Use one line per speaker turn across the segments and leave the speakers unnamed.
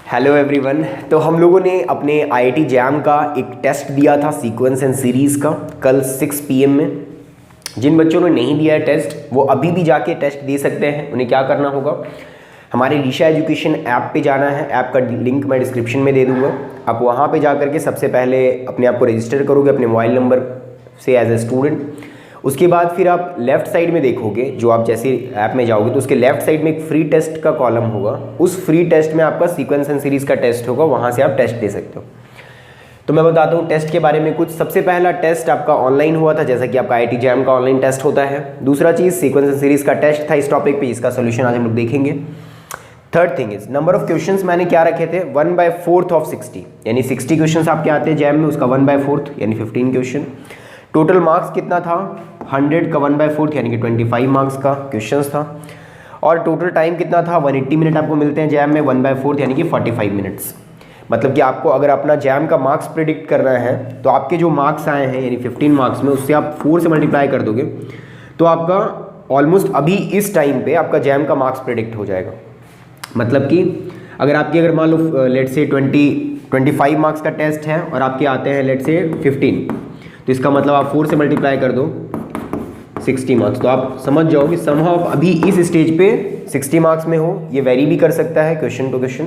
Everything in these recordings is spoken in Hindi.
Hello everyone. तो हम लोगों ने अपने आईआईटी जैम का एक टेस्ट दिया था सीक्वेंस एंड सीरीज़ का कल 6 PM में। जिन बच्चों ने नहीं दिया है टेस्ट वो अभी भी जाके टेस्ट दे सकते हैं। उन्हें क्या करना होगा, हमारे लीशा एजुकेशन ऐप पे जाना है। ऐप का लिंक मैं डिस्क्रिप्शन में दे दूँगा। आप वहाँ पे जा करके सबसे पहले अपने आप को रजिस्टर करोगे अपने मोबाइल नंबर से एज ए स्टूडेंट। उसके बाद फिर आप लेफ़्ट साइड में देखोगे, जो आप जैसे ऐप में जाओगे तो उसके लेफ़्ट साइड में एक फ्री टेस्ट का कॉलम होगा। उस फ्री टेस्ट में आपका सीक्वेंस एंड सीरीज़ का टेस्ट होगा, वहाँ से आप टेस्ट दे सकते हो। तो मैं बताता हूँ टेस्ट के बारे में कुछ। सबसे पहला टेस्ट आपका ऑनलाइन हुआ था, जैसा कि आपका आईआईटी जैम का ऑनलाइन टेस्ट होता है। दूसरा चीज़ सीक्वेंस एंड सीरीज़ का टेस्ट था इस टॉपिक पे, इसका सोल्यूशन आज हम लोग देखेंगे। Third thing is number of questions मैंने क्या रखे थे, 1/4 ऑफ 60, यानी 60 क्वेश्चंस आपके आते हैं जैम में, उसका 1/4 यानी 15 क्वेश्चन। टोटल मार्क्स कितना था, 100 का 1/4 यानी कि 25 मार्क्स का क्वेश्चंस था। और टोटल टाइम कितना था, 180 मिनट आपको मिलते हैं जैम में, 1/4 यानी कि 45 मिनट्स। मतलब कि आपको अगर अपना जैम का मार्क्स प्रिडिक्ट करना है तो आपके जो मार्क्स आए हैं यानी 15 मार्क्स में, उससे आप 4 से मल्टीप्लाई कर दोगे तो आपका ऑलमोस्ट अभी इस टाइम पे आपका जैम का मार्क्स प्रिडिक्ट हो जाएगा। मतलब कि अगर मान लो लेट से 25 मार्क्स का टेस्ट है और आपके आते हैं लेट से 15, तो इसका मतलब आप 4 से मल्टीप्लाई कर दो 60 मार्क्स। तो आप समझ जाओ कि समहाउ आप अभी इस स्टेज पे 60 मार्क्स में हो। ये वेरी भी कर सकता है क्वेश्चन टू क्वेश्चन,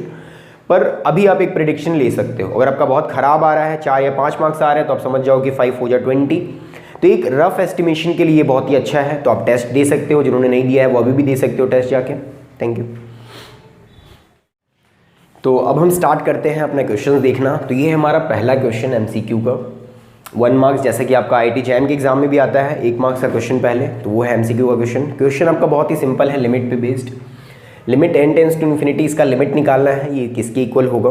पर अभी आप एक प्रेडिक्शन ले सकते हो। अगर आपका बहुत ख़राब आ रहा है, 4 या 5 मार्क्स आ रहे हैं, तो आप समझ जाओ कि 5 हो जाए 20। तो एक रफ एस्टिमेशन के लिए बहुत ही अच्छा है। तो आप टेस्ट दे सकते हो, जिन्होंने नहीं दिया है वो अभी भी दे सकते हो टेस्ट जाके। Thank you. तो अब हम स्टार्ट करते हैं अपना क्वेश्चन देखना। तो ये है हमारा पहला क्वेश्चन एमसीक्यू का, 1 मार्क्स, जैसा कि आपका आईआईटी जैम के एग्जाम में भी आता है 1 मार्क्स का क्वेश्चन पहले, तो वो है एमसीक्यू का क्वेश्चन। क्वेश्चन आपका बहुत ही सिंपल है, लिमिट पे based. Limit n tends to infinity, इसका लिमिट निकालना है, ये किसके इक्वल होगा।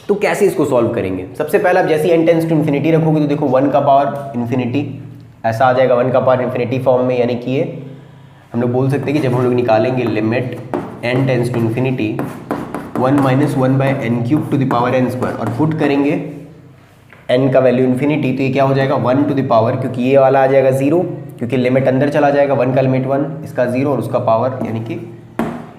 तो कैसे इसको सॉल्व करेंगे, सबसे पहले आप जैसे n टेंड्स टू इन्फिनिटी रखोगे तो देखो 1 का पावर इन्फिनिटी ऐसा आ जाएगा, 1 का पावर इन्फिनिटी फॉर्म में। यानी कि ये हम लोग बोल सकते हैं कि जब हम लोग निकालेंगे limit n tends to infinity 1 - 1/n³ to the power n² और पुट करेंगे n का वैल्यू इन्फिनिटी, तो ये क्या हो जाएगा 1 टू द पावर, क्योंकि ये वाला आ जाएगा 0, क्योंकि लिमिट अंदर चला जाएगा, 1 का लिमिट 1, इसका 0 और उसका पावर यानी कि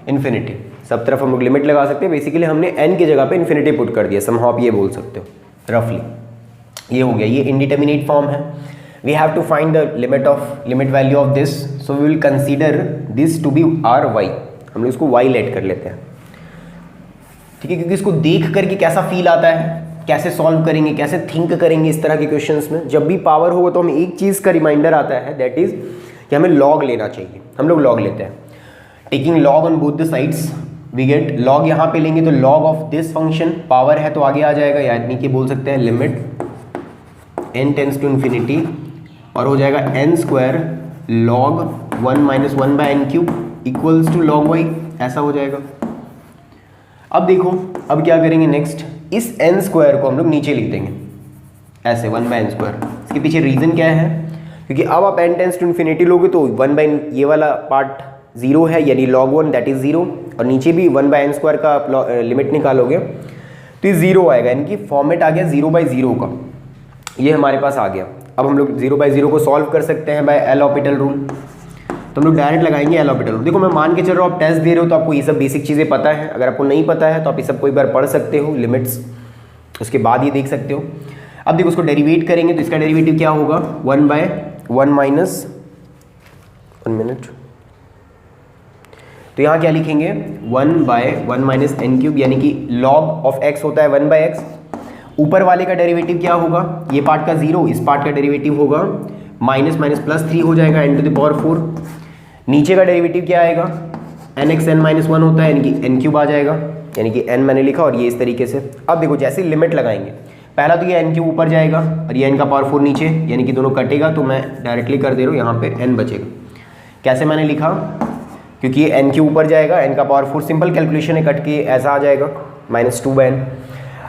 इन्फिनिटी। सब तरफ हम लोग लिमिट लगा सकते हैं। बेसिकली हमने n की जगह पे इन्फिनिटी पुट कर दिया, समहाउ आप ये बोल सकते हो रफली। ये हो गया, ये इंडिटरमिनेट फॉर्म है। We have to find the limit value of this, so we will consider this to be are y। हम लोग इसको y लेट कर लेते हैं, ठीक है, क्योंकि इसको देख करके कैसा फील आता है, कैसे सॉल्व करेंगे, कैसे थिंक करेंगे इस तरह के क्वेश्चंस में। जब भी पावर होगा तो हमें एक चीज़ का रिमाइंडर आता है, दैट इज कि हमें लॉग लेना चाहिए। हम लोग लॉग लेते हैं, taking log on both the sides we get log. यहाँ पे लेंगे तो log of this function, power है तो आगे आ जाएगा, यानी कि बोल सकते हैं limit n tends to infinity और हो जाएगा n² log 1 - 1/n³ equals to log y, ऐसा हो जाएगा। अब देखो, अब क्या करेंगे नेक्स्ट, इस n² को हम लोग नीचे लिख देंगे ऐसे 1/n²। इसके पीछे रीज़न क्या है, क्योंकि अब आप n टेंड्स टू इन्फिनिटी लोगे तो 1 ये वाला पार्ट 0 है, यानी log 1 दैट इज 0, और नीचे भी 1/n² का लिमिट निकालोगे तो ये 0 आएगा, यानी कि फॉर्मेट आ गया 0/0 का। ये हमारे पास आ गया। अब हम लोग 0/0 को सॉल्व कर सकते हैं बाय एल ऑपिटल रूल। तो हम लोग डायरेक्ट लगाएंगे एल ऑपिटल रूल। देखो मैं मान के चल रहा हूँ आप टेस्ट दे रहे हो तो आपको ये सब बेसिक चीज़ें पता है। अगर आपको नहीं पता है तो आप ये सब कोई बार पढ़ सकते हो लिमिट्स, उसके बाद ये देख सकते हो। अब देखो उसको डेरिवेट करेंगे तो इसका डेरिवेटिव क्या होगा, 1/1 माइनस 1 मिनट, तो यहाँ क्या लिखेंगे 1/1 माइनस n³, यानी कि log ऑफ x होता है 1/x। ऊपर वाले का डेरिवेटिव क्या होगा, ये पार्ट का 0, इस पार्ट का डेरिवेटिव होगा माइनस माइनस +3 हो जाएगा n⁴। नीचे का डेरिवेटिव क्या आएगा, nxn-1 होता है, यानी कि n³ आ जाएगा, यानी कि n मैंने लिखा और ये इस तरीके से। अब देखो जैसे लिमिट लगाएंगे, पहला तो ये n³ ऊपर जाएगा और ये n का पावर 4 नीचे, यानी कि दोनों कटेगा, तो मैं डायरेक्टली कर दे रहा हूँ, यहाँ पे n बचेगा। कैसे मैंने लिखा, क्योंकि ये n के ऊपर जाएगा, n का पावर 4, सिंपल कैलकुलेशन है, कट के ऐसा आ जाएगा -2/n।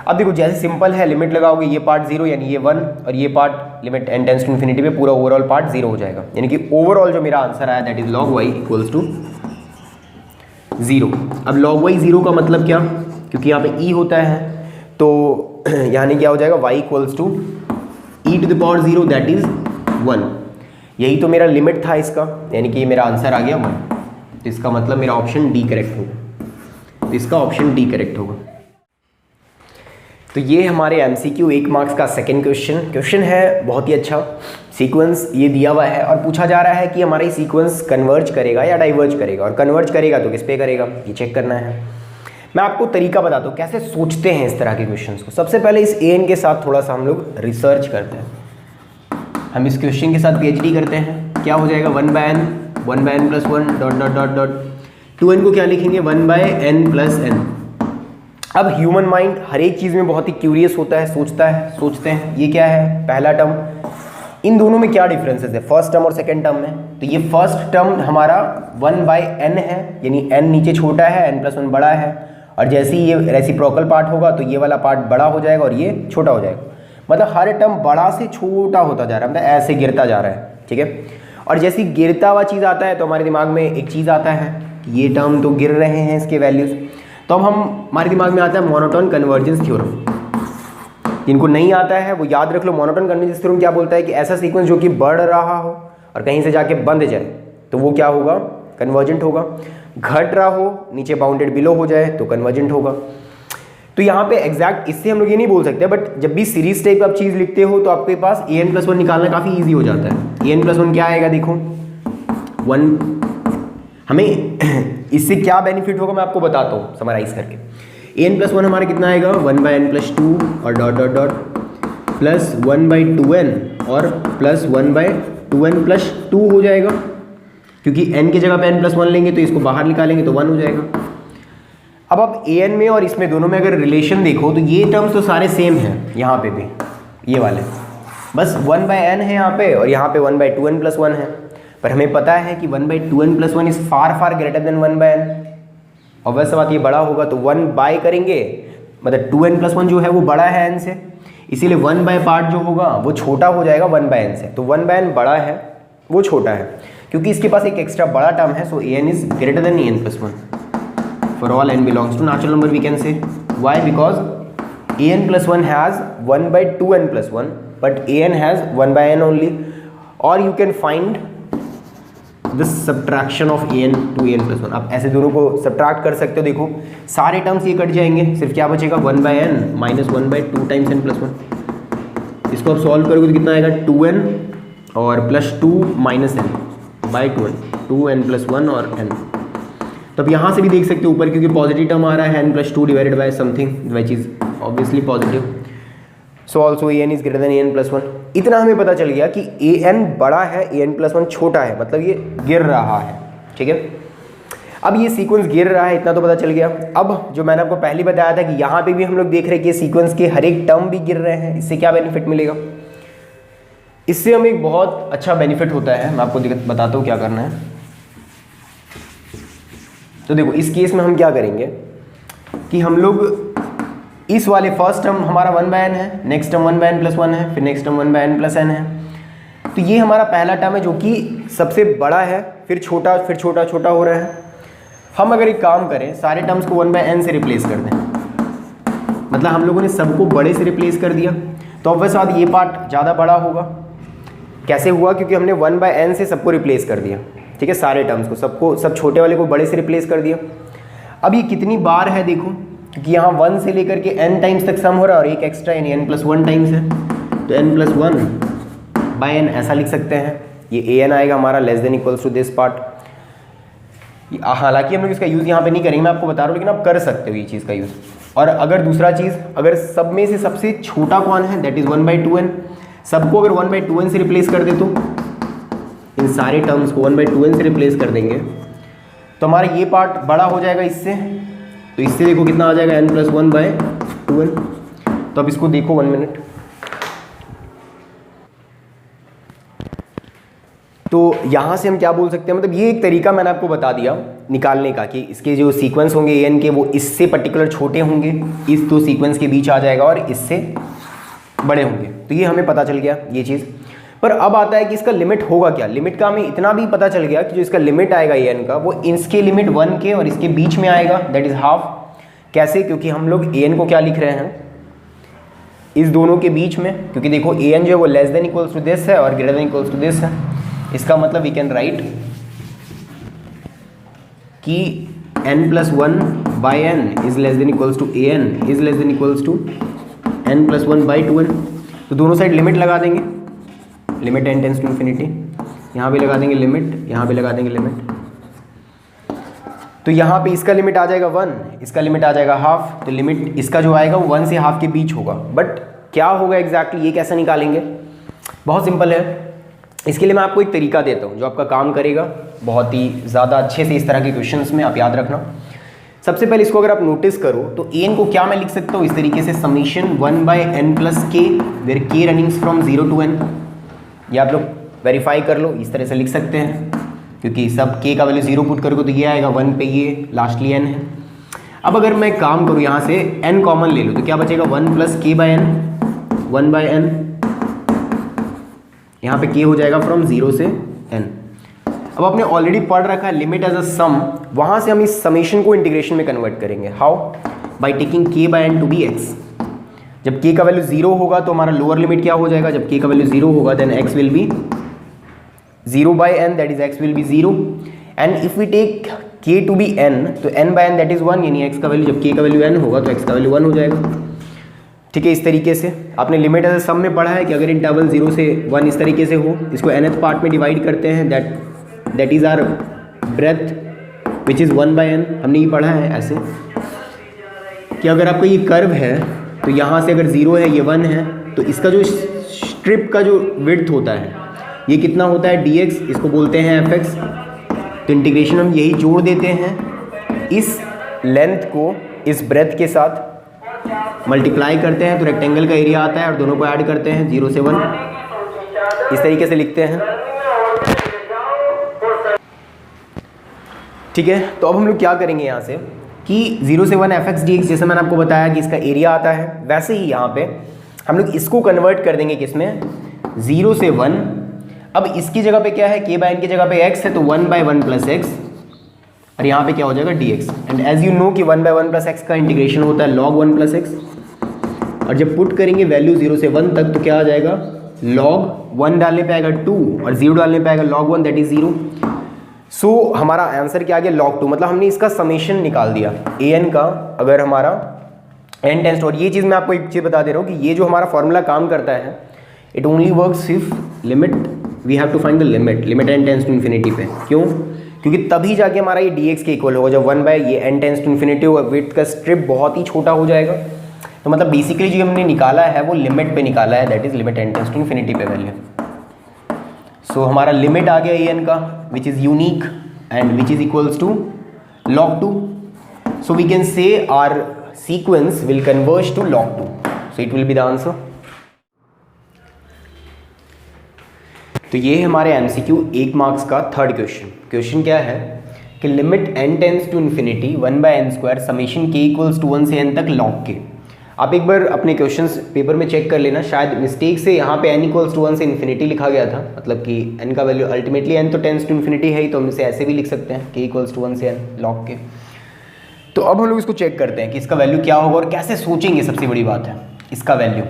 अब देखो जैसे सिंपल है, लिमिट लगाओगे, ये पार्ट 0 यानी ये 1 और ये part limit n tends to infinity पे पूरा ओवरऑल पार्ट 0 हो जाएगा, यानी कि ओवरऑल जो मेरा आंसर आया that is log y equals to 0। अब log y 0 का मतलब क्या, क्योंकि यहाँ पे e होता है तो यानी क्या हो जाएगा y equals to e⁴ that is 1। यही तो मेरा लिमिट था इसका, यानी कि मेरा आंसर आ गया 1। तो इसका मतलब मेरा ऑप्शन डी करेक्ट होगा, तो इसका ऑप्शन डी करेक्ट होगा। तो ये हमारे MCQ 1 मार्क्स का सेकंड क्वेश्चन है, बहुत ही अच्छा। सीक्वेंस ये दिया हुआ है और पूछा जा रहा है कि हमारा ये सीक्वेंस कन्वर्ज करेगा या डाइवर्ज करेगा, और कन्वर्ज करेगा तो किस पे करेगा, ये चेक करना है। मैं आपको तरीका बताता हूँ कैसे सोचते हैं इस तरह के क्वेश्चंस को। सबसे पहले इस an के साथ थोड़ा सा हम लोग रिसर्च करते हैं। हम इस क्वेश्चन के साथ PhD करते हैं। क्या हो जाएगा, 1/n plus 1 dot dot dot dot 2n को क्या लिखेंगे, 1/n प्लस n। अब ह्यूमन माइंड हर एक चीज़ में बहुत ही क्यूरियस होता है, सोचते हैं ये क्या है, पहला टर्म, इन दोनों में क्या डिफरेंसेस है फर्स्ट टर्म और सेकंड टर्म में। तो ये फर्स्ट टर्म हमारा 1/n है, यानी n नीचे छोटा है, n प्लस 1 बड़ा है, और जैसे ही ये रेसिप्रोकल पार्ट होगा तो ये वाला पार्ट बड़ा हो जाएगा और ये छोटा हो जाएगा। मतलब हर टर्म बड़ा से छोटा होता जा रहा है, मतलब ऐसे गिरता जा रहा है, ठीक है। और जैसे गिरता हुआ चीज़ आता है तो हमारे दिमाग में एक चीज़ आता है कि ये टर्म तो गिर रहे हैं इसके वैल्यूज़, तो अब हमारे दिमाग में आता है मोनोटोन कन्वर्जेंस थ्योरम। जिनको नहीं आता है वो याद रख लो, मोनोटोन कन्वर्जेंस थ्योरम क्या बोलता है कि ऐसा सीक्वेंस जो कि बढ़ रहा हो और कहीं से जाके बंद जाए तो वो क्या होगा, कन्वर्जेंट होगा। घट रहा हो, नीचे बाउंडेड बिलो हो जाए तो कन्वर्जेंट होगा। तो यहाँ पे एग्जैक्ट इससे हम लोग ये नहीं बोल सकते, बट जब भी सीरीज टाइप आप चीज़ लिखते हो तो आपके पास an प्लस 1 निकालना काफ़ी ईजी हो जाता है। an प्लस 1 क्या आएगा, देखो 1। हमें इससे क्या बेनिफिट होगा मैं आपको बताता हूँ समराइज करके। an प्लस 1 हमारा कितना आएगा, 1/n प्लस 2 और dot dot dot plus 1/2n और प्लस 1/2n प्लस 2 हो जाएगा, क्योंकि n की जगह पे n प्लस 1 लेंगे तो इसको बाहर निकालेंगे तो 1 हो जाएगा। अब आप an में और इसमें दोनों में अगर रिलेशन देखो तो ये टर्म्स तो सारे सेम हैं, यहाँ पे भी ये वाले, बस 1/n है यहाँ पे और यहाँ पे 1/2n प्लस 1 है। पर हमें पता है कि 1/2n plus 1 is far greater than 1/n, और वैसे बात ये बड़ा होगा तो 1 बाय करेंगे, मतलब 2n प्लस 1 जो है वो बड़ा है n से, इसीलिए 1 बाय पार्ट जो होगा वो छोटा हो जाएगा 1/n से। तो 1/n बड़ा है, वो छोटा है, क्योंकि इसके पास एक एक्स्ट्रा बड़ा टर्म है। So an is greater than an plus 1 for all n belongs to natural number we can say. Why, because an plus 1 has 1/2n plus 1 but an has 1/n only, और you can find this subtraction of an to an plus 1। आप ऐसे दोनों को सब्ट्रैक्ट कर सकते हो। देखो सारे टर्म्स ये कट जाएंगे, सिर्फ क्या बचेगा, 1/n minus 1/2 times n plus 1। इसको आप सॉल्व करोगे तो कितना आएगा, 2n और plus 2 minus n by 2n, 2n plus 1 और n। तो अब यहाँ से भी देख सकते हो ऊपर, क्योंकि पॉजिटिव टर्म आ रहा है n plus 2 divided by something which is obviously positive. So also an is greater than an plus 1। इतना हमें पता चल गया कि an बड़ा है, an प्लस 1 छोटा है, मतलब ये गिर रहा है, ठीक है। अब ये सीक्वेंस गिर रहा है, इतना तो पता चल गया। अब जो मैंने आपको पहले बताया था कि यहाँ पे भी हम लोग देख रहे हैं कि सीक्वेंस के हर एक टर्म भी गिर रहे हैं, इससे क्या बेनिफिट मिलेगा, इससे हमें एक बहुत अच्छा बेनिफिट होता है। मैं आपको बताता हूँ क्या करना है। तो देखो इस केस में हम क्या करेंगे कि हम लोग इस वाले फर्स्ट टर्म हमारा 1/n है, नेक्स्ट टर्म 1/n प्लस 1 है, फिर next term 1/n plus n है। तो ये हमारा पहला टर्म है जो कि सबसे बड़ा है, फिर छोटा, फिर छोटा छोटा हो रहा है। हम अगर एक काम करें, सारे टर्म्स को 1/n से रिप्लेस कर दें, मतलब हम लोगों ने सबको बड़े से रिप्लेस कर दिया, तो ऑब्वियस बात ये पार्ट ज़्यादा बड़ा होगा। कैसे हुआ, क्योंकि हमने 1/n से सबको रिप्लेस कर दिया, ठीक है, सारे टर्म्स को, सब छोटे वाले को बड़े से रिप्लेस कर दिया। अब ये कितनी बार है देखो, क्योंकि यहाँ 1 से लेकर के n टाइम्स तक सम हो रहा है और एक एक्स्ट्रा यानी n प्लस 1 टाइम्स है, तो n प्लस 1/n ऐसा लिख सकते हैं। ये an आएगा हमारा less than equals to this part. हालांकि हम लोग इसका यूज़ यहाँ पे नहीं करेंगे, मैं आपको बता रहा हूँ, लेकिन आप कर सकते हो ये चीज़ का यूज़। और अगर दूसरा चीज़, अगर सब में से सबसे छोटा कौन है, दैट इज़ 1/2n। सबको अगर 1/2n से रिप्लेस कर दे, तो इन सारे टर्म्स को 1/2n से रिप्लेस कर देंगे तो हमारा ये पार्ट बड़ा हो जाएगा इससे। तो इससे देखो कितना आ जाएगा, n प्लस 1/2n। तो अब इसको देखो 1 मिनट। तो यहाँ से हम क्या बोल सकते हैं, मतलब ये एक तरीका मैंने आपको बता दिया निकालने का कि इसके जो सीक्वेंस होंगे an के वो इससे पर्टिकुलर छोटे होंगे, इस दो सीक्वेंस के बीच आ जाएगा, और इससे बड़े होंगे। तो ये हमें पता चल गया ये चीज़। पर अब आता है कि इसका लिमिट होगा क्या। लिमिट का हमें इतना भी पता चल गया कि जो इसका लिमिट आएगा an का, वो इसके लिमिट 1 के और इसके बीच में आएगा, दैट इज़ हाफ। कैसे, क्योंकि हम लोग an को क्या लिख रहे हैं, इस दोनों के बीच में, क्योंकि देखो an जो है वो less than equals to this है और greater than equals to this है। इसका मतलब वी कैन राइट कि n plus 1/n is less than equals to an is less than equals to n+1/2n। तो दोनों साइड लिमिट लगा देंगे, limit n tends to infinity, यहाँ पे लगा देंगे लिमिट, यहाँ पे लगा देंगे लिमिट। तो यहाँ पे इसका लिमिट आ जाएगा 1, इसका लिमिट आ जाएगा हाफ, तो लिमिट इसका जो आएगा वो 1 से हाफ के बीच होगा। बट क्या होगा एग्जैक्टली ये कैसे निकालेंगे? बहुत सिंपल है। इसके लिए मैं आपको एक तरीका देता हूँ जो आपका काम करेगा बहुत ही ज़्यादा अच्छे से इस तरह के क्वेश्चंस में, आप याद रखना। सबसे पहले इसको अगर आप नोटिस करो तो एन को क्या मैं लिख सकता हूँ इस तरीके से, summation 1/n+k where k running from 0 to n। ये आप लोग वेरीफाई कर लो, इस तरह से लिख सकते हैं, क्योंकि सब k का वैल्यू 0 पुट करोगे तो ये आएगा 1 पे, ये लास्टली n है। अब अगर मैं काम करूँ यहाँ से n कॉमन ले लूँ तो क्या बचेगा 1+k/n, 1/n, यहाँ पे k हो जाएगा फ्रॉम 0 से n। अब आपने ऑलरेडी पढ़ रखा है लिमिट एज अ सम, वहाँ से हम इस समेशन को इंटीग्रेशन में कन्वर्ट करेंगे। How? By taking k/n to be x। जब k का वैल्यू 0 होगा तो हमारा लोअर लिमिट क्या हो जाएगा, जब k का वैल्यू 0 होगा then x will be 0/n, that is x will be 0। And if we take k to be n, तो n/n दैट इज 1, यानी x का वैल्यू, जब k का वैल्यू n होगा तो x का वैल्यू 1 हो जाएगा। ठीक है, इस तरीके से आपने लिमिट एज सम में पढ़ा है कि अगर इंटरवल 0 से 1 इस तरीके से हो, इसको nth पार्ट में डिवाइड करते हैं, that is our breadth which is 1/n। हमने ये पढ़ा है ऐसे कि अगर आपको ये कर्व है तो यहाँ से अगर 0 है, ये 1 है, तो इसका जो स्ट्रिप का जो विड्थ होता है ये कितना होता है dx, इसको बोलते हैं fx। तो इंटीग्रेशन हम यही जोड़ देते हैं, इस लेंथ को इस ब्रेथ के साथ मल्टीप्लाई करते हैं तो रेक्टेंगल का एरिया आता है, और दोनों को ऐड करते हैं 0 से 1, इस तरीके से लिखते हैं। ठीक है, तो अब हम लोग क्या करेंगे यहाँ से कि 0 से 1 fx dx, जैसे मैंने आपको बताया कि इसका एरिया आता है, वैसे ही यहाँ पे हम लोग इसको कन्वर्ट कर देंगे किसमें, 0 से 1। अब इसकी जगह पे क्या है, k/n की जगह पे x है, तो 1/1 + x, और यहाँ पे क्या हो जाएगा dx। And as you know कि 1/1 + x का इंटीग्रेशन होता है log 1 + x, और जब पुट करेंगे वैल्यू 0 से 1 तक तो क्या आ जाएगा, log 1 डालने पे आएगा 2 और 0 डालने पे आएगा log 1 दैट इज 0। सो हमारा आंसर क्या आ गया, log 2। मतलब हमने इसका समेशन निकाल दिया an का, अगर हमारा n टेंस टू, और ये चीज़ मैं आपको एक चीज़ बता दे रहा हूँ कि ये जो हमारा फॉर्मूला काम करता है, it only works if limit we have to find the limit n tends to infinity पे। क्यों? क्योंकि तभी जाके हमारा ये dx के इक्वल होगा जब 1 ये n टेंस टू इन्फिनिटी होगा, विड्थ का स्ट्रिप बहुत ही छोटा हो जाएगा। तो मतलब बेसिकली जो हमने निकाला है वो लिमिट पे निकाला है, that is limit n tends to infinity पे वैल्यू। सो हमारा लिमिट आ गया an का which is unique and which is equals to log 2। So we can say our sequence will converge to log 2, so it will be the answer. तो ये है हमारे MCQ 1 मार्क्स का थर्ड क्वेश्चन। क्वेश्चन क्या है कि limit n tends to infinity 1/n² summation k equals to 1 से n तक log k। आप एक बार अपने क्वेश्चंस पेपर में चेक कर लेना, शायद मिस्टेक से यहाँ पे n इक्वल्स टू 1 से इन्फिनिटी लिखा गया था, मतलब कि n का वैल्यू अल्टीमेटली n तो टेंस टू इन्फिनिटी है ही, तो हम इसे ऐसे भी लिख सकते हैं k इक्वल्स टू 1 से n log k। तो अब हम लोग इसको चेक करते हैं कि इसका वैल्यू क्या होगा और कैसे सोचेंगे। सबसे बड़ी बात है इसका वैल्यू।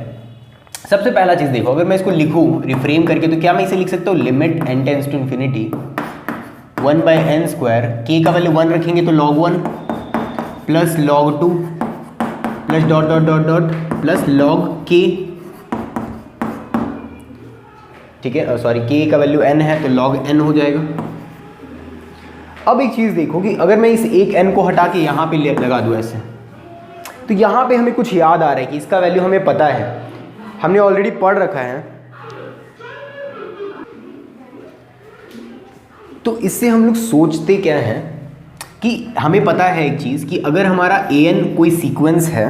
सबसे पहला चीज़ देखो, अगर मैं इसको लिखूँ रिफ्रेम करके तो क्या मैं इसे लिख सकता हूँ, limit n tends to infinity 1/n², k का वैल्यू 1 रखेंगे तो log 1 plus log 2 plus dot dot dot dot plus log k। ठीक है, सॉरी k का वैल्यू n है तो log n हो जाएगा। अब एक चीज़ देखो कि अगर मैं इस एक n को हटा के यहाँ पे लगा दूँ ऐसे, तो यहाँ पे हमें कुछ याद आ रहा है कि इसका वैल्यू हमें पता है, हमने ऑलरेडी पढ़ रखा है। तो इससे हम लोग सोचते क्या हैं कि हमें पता है एक चीज़ कि अगर हमारा an कोई सीक्वेंस है,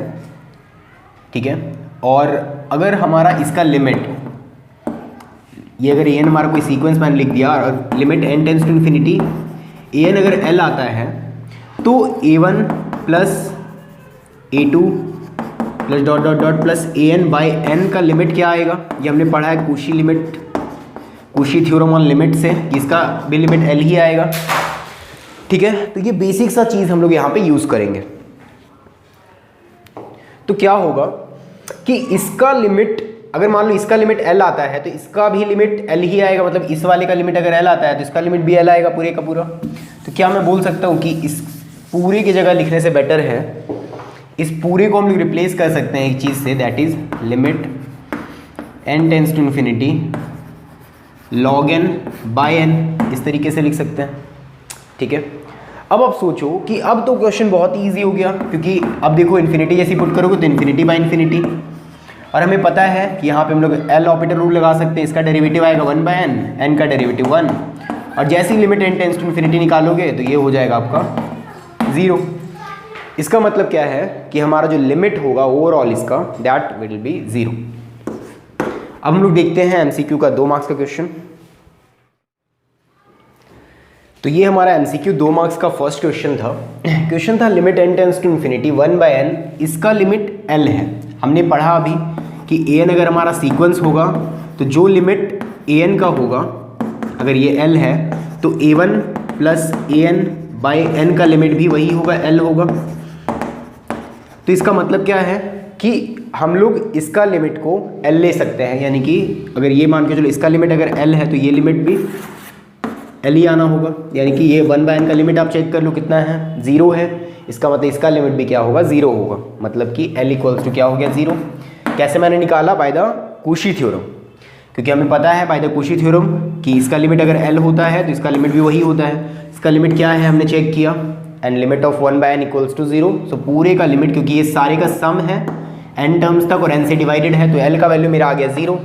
ठीक है, और अगर हमारा इसका लिमिट, ये अगर an हमारा कोई सीक्वेंस मैंने लिख दिया और limit n tends to infinity an अगर l आता है तो a1 plus a2 plus dot dot dot plus an/n का लिमिट क्या आएगा, ये हमने पढ़ा है Cauchy limit, Cauchy theorem on limit से, इसका भी लिमिट l ही आएगा। ठीक है, तो ये बेसिक सा चीज़ हम लोग यहाँ पे यूज़ करेंगे। तो क्या होगा कि इसका लिमिट, अगर मान लो इसका लिमिट l आता है तो इसका भी लिमिट l ही आएगा, मतलब इस वाले का लिमिट अगर l आता है तो इसका लिमिट भी l आएगा पूरे का पूरा। तो क्या मैं बोल सकता हूँ कि इस पूरे की जगह लिखने से बेटर है इस पूरे को हम लोग रिप्लेस कर सकते हैं एक चीज़ से, that is limit n tends to infinity log n by n, इस तरीके से लिख सकते हैं। ठीक है, अब आप सोचो कि अब तो क्वेश्चन बहुत ही ईजी हो गया, क्योंकि अब देखो इन्फिनिटी जैसी पुट करोगे तो इन्फिनिटी बाय इन्फिनिटी, और हमें पता है कि यहाँ पे हम लोग एल ऑपरेटर रूल लगा सकते हैं। इसका डेरिवेटिव आएगा 1 बाय n, n का डेरिवेटिव 1, और जैसे ही limit n tends to infinity निकालोगे तो ये हो जाएगा आपका 0। इसका मतलब क्या है कि हमारा जो लिमिट होगा ओवरऑल इसका, दैट विल बी 0। अब हम लोग देखते हैं एमसीक्यू का 2 मार्क्स का क्वेश्चन। तो ये हमारा एमसीक्यू 2 मार्क्स का फर्स्ट क्वेश्चन था। क्वेश्चन था limit n tends to infinity 1 by n, इसका लिमिट l है। हमने पढ़ा अभी कि an अगर हमारा सीक्वेंस होगा तो जो लिमिट an का होगा, अगर ये l है तो a1 plus an by n का लिमिट भी वही होगा, l होगा। तो इसका मतलब क्या है कि हम लोग इसका लिमिट को l ले सकते हैं, यानी कि अगर ये मान के चलो इसका लिमिट अगर l है तो ये लिमिट भी l ही आना होगा, यानी कि ये 1 बाय n का लिमिट आप चेक कर लो कितना है, 0 है। इसका मतलब इसका लिमिट भी क्या होगा, 0 होगा, मतलब कि l इक्वल्स टू क्या हो गया, 0। कैसे मैंने निकाला, बाय द कूशी थ्योरम, क्योंकि हमें पता है बाय द कूशी थ्योरम कि इसका लिमिट अगर l होता है तो इसका लिमिट भी वही होता है। इसका लिमिट क्या है हमने चेक किया, and limit of 1 by n equals to 0। So पूरे का लिमिट, क्योंकि ये सारे का सम है n टर्म्स तक और n से डिवाइडेड है, तो l का वैल्यू मेरा आ गया 0।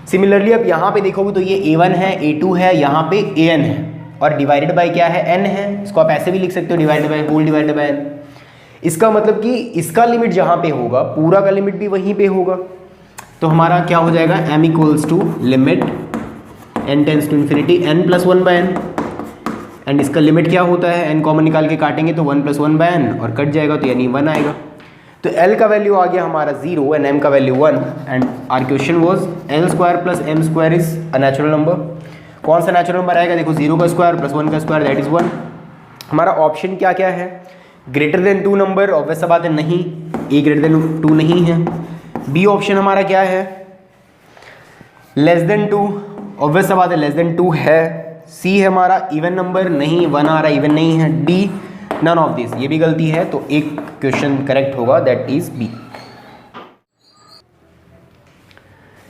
सिमिलरली अब यहाँ पे देखोगे तो ये a1 है, a2 है, यहाँ पे an है, और डिवाइडेड बाय क्या है, n है। इसको आप ऐसे भी लिख सकते हो, divided by whole divided by n। इसका मतलब कि इसका लिमिट जहाँ पे होगा पूरा का लिमिट भी वहीं पे होगा। तो हमारा क्या हो जाएगा, m equals to limit n tends to infinity n plus 1 by n, and इसका लिमिट क्या होता है, n कॉमन निकाल के काटेंगे तो 1 प्लस 1 बाय n, और कट जाएगा तो यानी 1 आएगा। तो l का वैल्यू आ गया हमारा 0 एंड m का value 1, and our question was l square plus m square is a natural number. कौन सा नेचुरल नंबर आएगा, देखो 0 का स्क्वायर प्लस 1 का स्क्वायर, दैट इज 1। हमारा ऑप्शन क्या क्या है, ग्रेटर देन 2 नंबर, ऑब्वियस सा बात है नहीं, a ग्रेटर देन 2 नहीं है। बी ऑप्शन हमारा क्या है, लेस देन 2, ऑब्वियस सा बात है लेस देन 2 है। सी है हमारा इवन नंबर, नहीं 1 आ रहा, इवन नहीं है। डी नन ऑफ दिस, ये भी गलती है, तो एक क्वेश्चन करेक्ट होगा, दैट इज बी।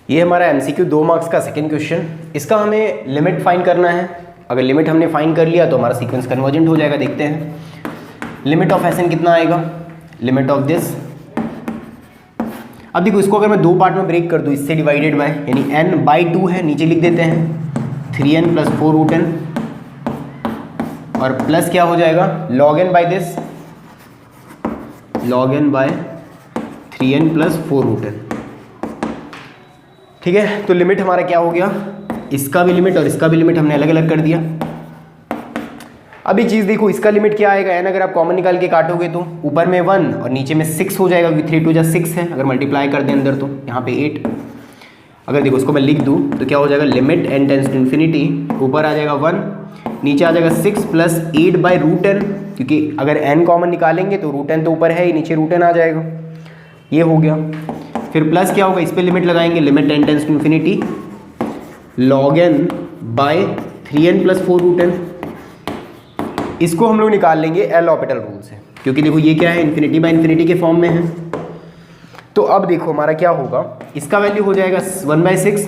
ये हमारा एमसीक्यू 2 मार्क्स का सेकंड क्वेश्चन। इसका हमें लिमिट फाइंड करना है। अगर लिमिट हमने फाइंड कर लिया तो हमारा सीक्वेंस कन्वर्जेंट हो जाएगा। देखते हैं लिमिट ऑफ एस एन कितना आएगा, लिमिट ऑफ दिस। अब देखो इसको अगर मैं 2 पार्ट में ब्रेक कर दूँ, इससे डिवाइडेड बाय, यानी n बाई 2 है, नीचे लिख देते हैं 3n प्लस 4 रूट n, और प्लस क्या हो जाएगा log n by this, log n by 3n plus 4 root n। ठीक है, तो लिमिट हमारा क्या हो गया, इसका भी लिमिट और इसका भी लिमिट हमने अलग अलग कर दिया। अब ये चीज़ देखो, इसका लिमिट क्या आएगा, n अगर आप कॉमन निकाल के काटोगे तो ऊपर में 1 और नीचे में 6 हो जाएगा, क्योंकि 3 2 6 है। अगर मल्टीप्लाई कर दें अंदर तो यहाँ पे 8। अगर देखो इसको मैं लिख दूँ तो क्या हो जाएगा, limit n tends to infinity, ऊपर आ जाएगा 1, नीचे आ जाएगा 6 प्लस 8 बाई रूट n, क्योंकि अगर n कॉमन निकालेंगे तो रूट n तो ऊपर है ही, नीचे रूट n आ जाएगा। ये हो गया। फिर प्लस क्या होगा, इस पर लिमिट लगाएंगे, limit n tends to infinity log n by 3n plus 4 root n। इसको हम लोग निकाल लेंगे एल ऑपरेटर रूल से, क्योंकि देखो ये क्या है, इन्फिनिटी बाय इन्फिनिटी के फॉर्म में है। तो अब देखो हमारा क्या होगा, इसका वैल्यू हो जाएगा 1/6।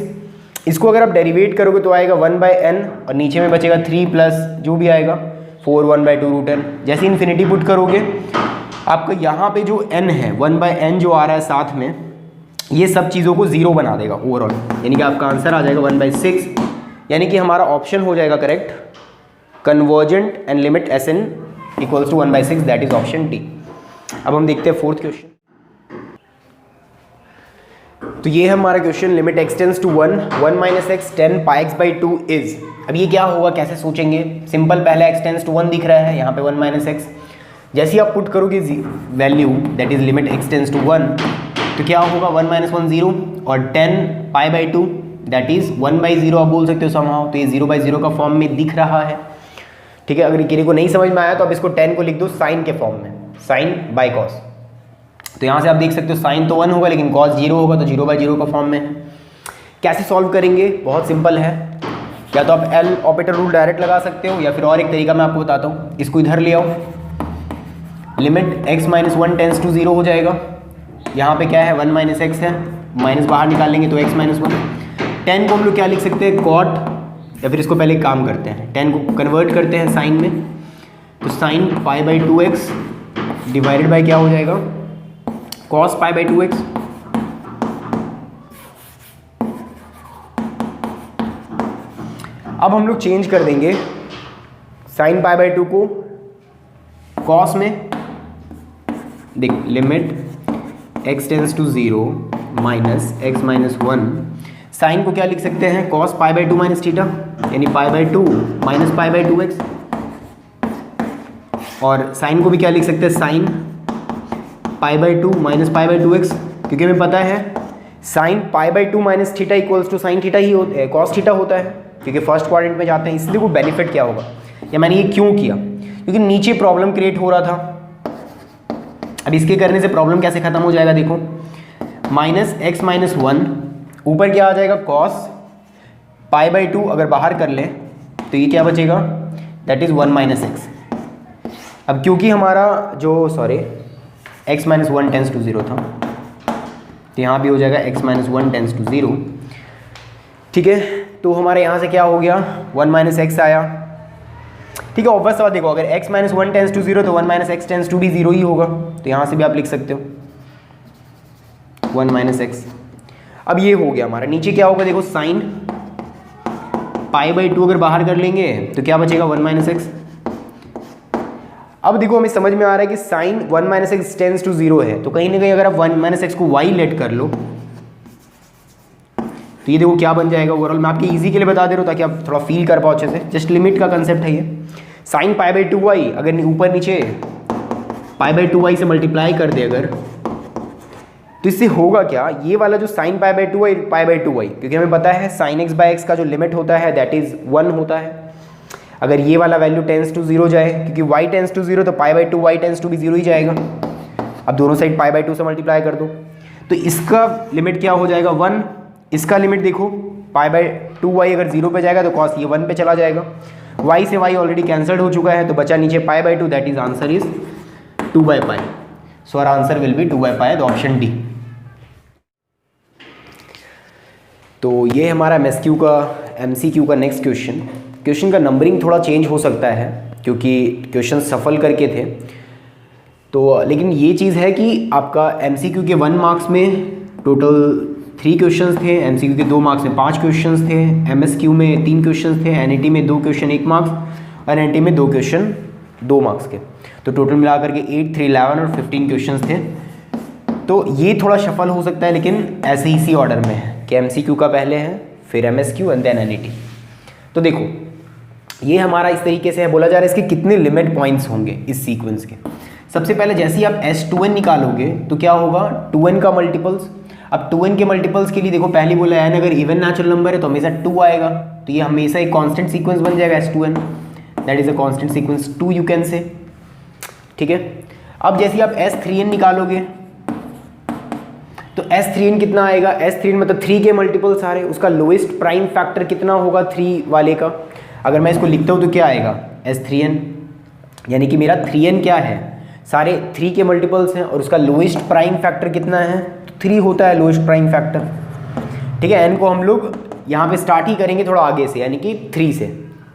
इसको अगर आप डेरिवेट करोगे तो आएगा 1/n, और नीचे में बचेगा 3 प्लस जो भी आएगा 4 1/2 रूट n। जैसे इन्फिनिटी पुट करोगे आपका यहाँ पे जो n है 1/n जो आ रहा है साथ में, ये सब चीज़ों को 0 बना देगा ओवरऑल, यानी कि आपका आंसर आ जाएगा 1/6, यानी कि हमारा ऑप्शन हो जाएगा correct, convergent and limit S N equals to 1/6, that is option D. अब हम देखते हैं फोर्थ क्वेश्चन। तो ये है हमारा क्वेश्चन, limit x tends to 1 minus x 10 pi x by 2 is. अब ये क्या होगा, कैसे सोचेंगे, सिंपल, पहले x टेंस टू 1 दिख रहा है, यहाँ पे 1 माइनस एक्स। जैसे ही आप पुट करोगे value, that is limit x tends to 1, तो क्या होगा 1 माइनस 1 0, और 10 पाई बाई 2 दैट इज 1/0 आप बोल सकते हो समहाउ। तो ये 0/0 का फॉर्म में दिख रहा है। ठीक है, अगर किसी को नहीं समझ में आया तो आप इसको 10 को लिख दो साइन के फॉर्म में, साइन बाय कॉस। तो यहाँ से आप देख सकते हो साइन तो 1 होगा लेकिन कॉस 0 होगा, तो 0/0 का फॉर्म में है। कैसे सॉल्व करेंगे, बहुत सिंपल है, या तो आप एल ऑपरेटर रूल डायरेक्ट लगा सकते हो, या फिर और एक तरीका मैं आपको बताता हूँ। इसको इधर ले आओ, limit x minus one tends to 0 हो जाएगा। यहाँ पे क्या है 1 माइनस एक्स है, माइनस बाहर निकालेंगे तो x माइनस वन। 10 को हम लोग क्या लिख सकते हैं कॉट, या फिर इसको पहले एक काम करते हैं 10 को कन्वर्ट करते हैं साइन में, तो sign pi by 2x divided by क्या हो जाएगा कॉस पाई बाई 2x। अब हम लोग चेंज कर देंगे साइन पाई बाई 2 को कॉस में। देख limit x tends to 0 minus x minus one. Sine को क्या लिख सकते हैं cos pi by 2 minus theta, यानी pi by 2 minus pi by 2x। और साइन को भी क्या लिख सकते हैं sine pi by 2 minus pi by 2x, क्योंकि हमें पता है sine pi by 2 minus theta equals to sine theta ही कॉस थीटा होता है, क्योंकि फर्स्ट क्वाड्रेंट में जाते हैं। इसलिए वो बेनिफिट क्या होगा, या मैंने ये क्यों किया, क्योंकि नीचे प्रॉब्लम क्रिएट हो रहा था। अब इसके करने से प्रॉब्लम कैसे खत्म हो जाएगा, देखो माइनस एक्स माइनस वन, ऊपर क्या आ जाएगा कॉस पाई बाई 2, अगर बाहर कर लें तो ये क्या बचेगा दैट इज़ 1 माइनस एक्स। अब क्योंकि हमारा जो x minus one tends to 0 था, तो यहाँ भी हो जाएगा x minus one tends to 0। ठीक है, तो हमारे यहाँ से क्या हो गया 1 माइनस एक्स आया। ठीक है, ऑब्वियस बात देखो, अगर x minus one tends to 0 तो 1 माइनस एक्स टेंस टू भी 0 ही होगा, तो यहाँ से भी आप लिख सकते हो 1 माइनस एक्स। अब ये हो गया हमारा, नीचे क्या होगा देखो साइन पाई बाई 2 अगर बाहर कर लेंगे तो क्या बचेगा 1 माइनस एक्स। अब देखो हमें समझ में आ रहा है कि sine 1 minus x tends to 0 है, तो कहीं ना कहीं अगर आप 1 माइनस एक्स को y लेट कर लो तो ये देखो क्या बन जाएगा ओवरऑल। मैं आपके इजी के लिए बता दे रहा हूँ ताकि आप थोड़ा फील कर पाओ अच्छे से, जस्ट लिमिट का कंसेप्ट है ये। साइन पाई बाई 2y अगर ऊपर नीचे पाई बाई 2y से मल्टीप्लाई कर दे अगर, तो इससे होगा क्या, ये वाला जो sign pi by 2y pi by 2y, क्योंकि हमें पता है साइन x बाई एक्स का जो लिमिट होता है दैट इज़ 1 होता है। अगर ये वाला वैल्यू टेंस टू 0 जाए, क्योंकि y टेंस टू 0 तो pi by 2 y tends to भी 0 ही जाएगा। अब दोनों साइड पाई बाई 2 से मल्टीप्लाई कर दो, तो इसका लिमिट क्या हो जाएगा 1। इसका लिमिट देखो पाई बाई 2y अगर 0 पे जाएगा तो कॉस ये 1 पे चला जाएगा। y से y ऑलरेडी कैंसल्ड हो चुका है, तो बचा नीचे pi by 2, that is answer is 2 by pi. So our answer will be 2 by pi, the option D. तो ये हमारा MSQ का MCQ का नेक्स्ट क्वेश्चन। क्वेश्चन का नंबरिंग थोड़ा चेंज हो सकता है क्योंकि क्वेश्चन सफल करके थे, तो लेकिन ये चीज़ है कि आपका MCQ के 1 मार्क्स में टोटल 3 क्वेश्चंस थे, MCQ के 2 मार्क्स में 5 क्वेश्चंस थे, MSQ में 3 क्वेश्चंस थे, NET में 2 क्वेश्चन 1 मार्क्स और NT में 2 क्वेश्चन 2 मार्क्स के। तो टोटल मिलाकर के 8, 3, 11 और 15 क्वेश्चंस थे। तो ये थोड़ा शफल हो सकता है, लेकिन ऐसे ही इसी ऑर्डर में है कि MCQ का पहले है, फिर MSQ एंड देन NET। तो देखो ये हमारा इस तरीके से है, बोला जा रहा है इसके कितने लिमिट पॉइंट्स होंगे इस सीक्वेंस के। सबसे पहले जैसे ही आप S2n निकालोगे तो क्या होगा 2n का मल्टीपल्स। अब 2n के मल्टीपल्स के लिए देखो पहले बोला n अगर इवन नेचुरल नंबर है तो हमेशा 2 आएगा, तो ये हमेशा एक कांस्टेंट सीक्वेंस बन जाएगा S2n, that is a constant sequence 2 you can say. ठीक है, अब जैसे ही आप S3n निकालोगे तो S3n कितना आएगा, S3n मतलब 3 के मल्टीपल सारे, उसका लोएस्ट प्राइम फैक्टर कितना होगा 3 वाले का। अगर मैं इसको लिखता हूँ तो क्या आएगा S3n, यानी कि मेरा 3n क्या है सारे 3 के मल्टीपल्स हैं और उसका लोएस्ट प्राइम फैक्टर कितना है, 3 होता है लोएस्ट प्राइम फैक्टर। ठीक है, n को हम लोग यहाँ पे स्टार्ट ही करेंगे थोड़ा आगे से, यानी कि 3 से,